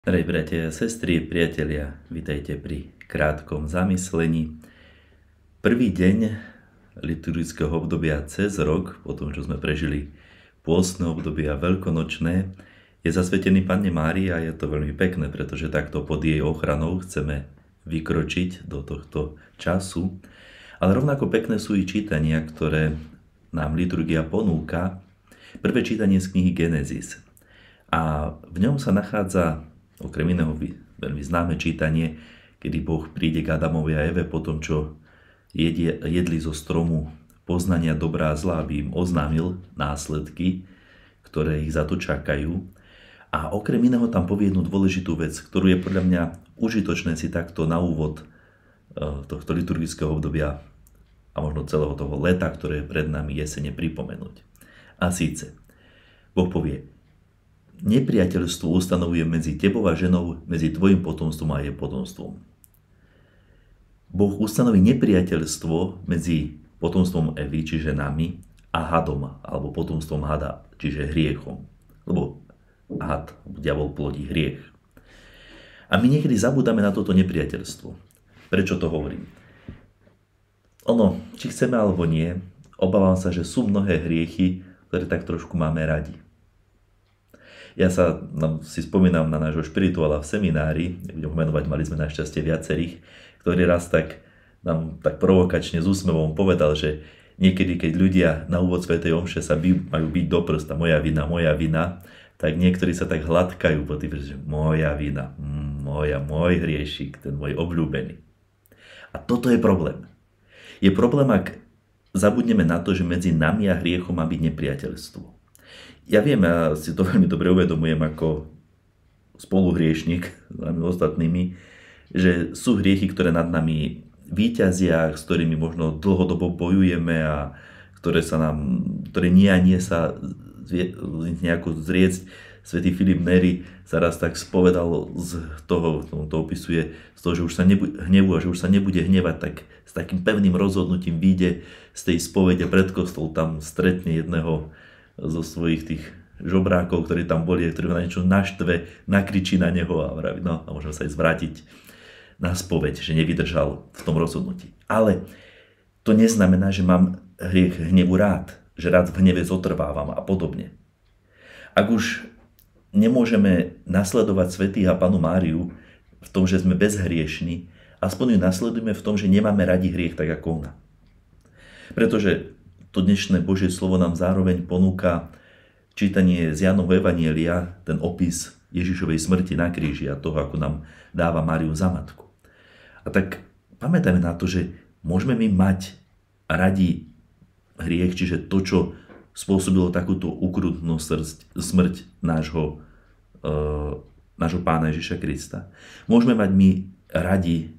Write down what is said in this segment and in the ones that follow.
Drahí bratia a sestry, priatelia, vitajte pri krátkom zamyslení. Prvý deň liturgického obdobia cez rok, po tom, čo sme prežili pôstne obdobie a veľkonočné, je zasvetený Panne Márii a je to veľmi pekné, pretože takto pod jej ochranou chceme vykročiť do tohto času. Ale rovnako pekné sú i čítania, ktoré nám liturgia ponúka. Prvé čítanie z knihy Genesis. A v ňom sa nachádza okrem iného veľmi známe čítanie, kedy Boh príde k Adamovi a Eve po tom, čo jedli zo stromu poznania dobrá a zlá, aby im oznámil následky, ktoré ich za to čakajú. A okrem iného tam povie jednu dôležitú vec, ktorú je podľa mňa užitočné si takto na úvod tohto liturgického obdobia a možno celého toho leta, ktoré je pred nami jesene, pripomenúť. A síce, Boh povie: nepriateľstvo ustanovuje medzi tebou a ženou, medzi tvojim potomstvom a jej potomstvom. Boh ustanoví nepriateľstvo medzi potomstvom Evy, čiže nami, a hadom, alebo potomstvom hada, čiže hriechom. Lebo had, diabol plodí hriech. A my niekedy zabúdame na toto nepriateľstvo. Prečo to hovorím? Či chceme alebo nie, obávam sa, že sú mnohé hriechy, ktoré tak trošku máme radi. Ja si spomínam na nášho špirituála v seminári, nebudem ho menovať, mali sme našťastie viacerých, ktorý raz nám tak provokačne s úsmevom povedal, že niekedy, keď ľudia na úvod svätej omše sa majú byť do prsta, moja vina, tak niektorí sa tak hladkajú po tým, že moja vina, môj hriešik, ten môj obľúbený. A toto je problém. Je problém, ak zabudneme na to, že medzi nami a hriechom má byť nepriateľstvo. Ja viem, ja si to veľmi dobre uvedomujem ako spoluhriešnik s nami ostatnými, že sú hriechy, ktoré nad nami víťazia, s ktorými možno dlhodobo bojujeme a ktoré nie a nie sa nejako zriecť. Svätý Filip Neri sa raz tak spovedal z toho, on to opisuje, z toho, že už sa hnevu a že už sa nebude hnevať, tak s takým pevným rozhodnutím vyjde z tej spovede pred kostol, tam stretne jedného zo svojich tých žobrákov, ktorí tam boli, ktorí ho na niečo naštve, nakričí na neho a vraví, a môžeme sa aj zvrátiť na spoveď, že nevydržal v tom rozhodnutí. Ale to neznamená, že mám hriech hnevu rád, že rád v hneve zotrvávam a podobne. Ak už nemôžeme nasledovať svätých a Pannu Máriu v tom, že sme bezhriešni, aspoň ju nasledujeme v tom, že nemáme radi hriech tak ako ona. Pretože to dnešné Božie slovo nám zároveň ponúka čítanie z Jánovho evanjelia, ten opis Ježišovej smrti na kríži a toho, ako nám dáva Máriu za matku. A tak pamätajme na to, že môžeme my mať radi hriech, čiže to, čo spôsobilo takúto ukrutnú smrť nášho Pána Ježiša Krista. Môžeme mať my radi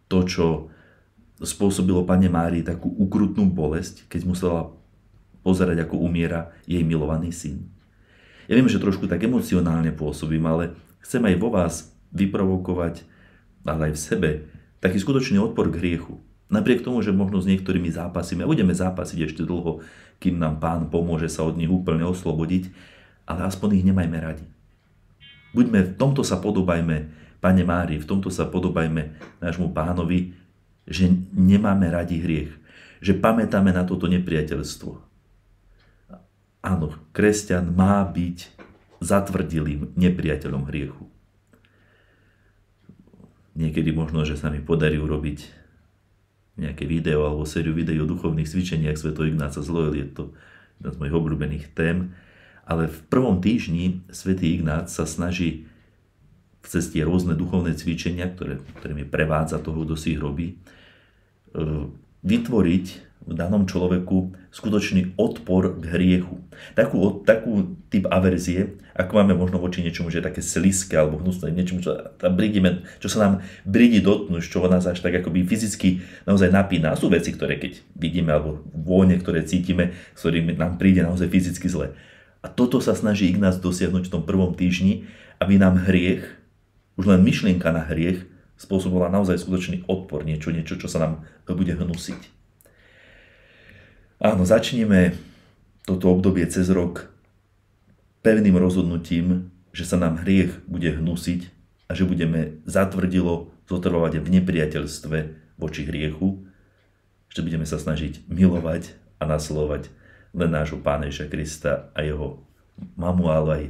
to, čo spôsobilo Panne Márii takú ukrutnú bolesť, keď musela pozerať, ako umiera jej milovaný syn. Ja viem, že trošku tak emocionálne pôsobím, ale chcem aj vo vás vyprovokovať, ale aj v sebe, taký skutočný odpor k hriechu. Napriek tomu, že možno s niektorými zápasíme a budeme zápasiť ešte dlho, kým nám Pán pomôže sa od nich úplne oslobodiť, ale aspoň ich nemajme radi. V tomto sa podobajme Panne Márii, v tomto sa podobajme nášmu Pánovi, že nemáme radi hriech, že pamätáme na toto nepriateľstvo. Áno, kresťan má byť zatvrdilým nepriateľom hriechu. Niekedy možno, že sa mi podarí urobiť nejaké video alebo sériu videí o duchovných cvičeniach svätého Ignáca z Loyoli, je to jedna z mojich obľúbených tém, ale v prvom týždni svätý Ignác sa snaží cez tie rôzne duchovné cvičenia, ktorými prevádza toho, kto si ich robí, vytvoriť v danom človeku skutočný odpor k hriechu. Takú typ averzie, ako máme možno voči niečomu, že je také sliské alebo hnusné, niečomu, čo sa nám brídi dotknúť, z čoho nás až tak akoby fyzicky naozaj napína. A sú veci, ktoré keď vidíme, alebo vône, ktoré cítime, s ktorými nám príde naozaj fyzicky zle. A toto sa snaží Ignác dosiahnuť v tom prvom týždni, aby nám hriech, už len myšlienka na hriech, spôsobila naozaj skutočný odpor, niečo, čo sa nám bude hnusiť. Áno, začneme toto obdobie cez rok pevným rozhodnutím, že sa nám hriech bude hnusiť a že budeme zatvrdilo zotrvovať v nepriateľstve voči hriechu, že budeme sa snažiť milovať a nasledovať len nášho Pána Ježiša Krista a jeho mamu, ale aj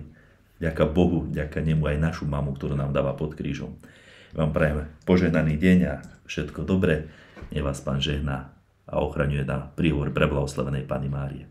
ďaká Bohu, ďaká nemu aj našu mamu, ktorú nám dáva pod krížom. Vám prajem požehnaný deň a všetko dobré. Nech vás Pán žehná a ochraňuje na príhovor preblahoslavenej Panny Márie.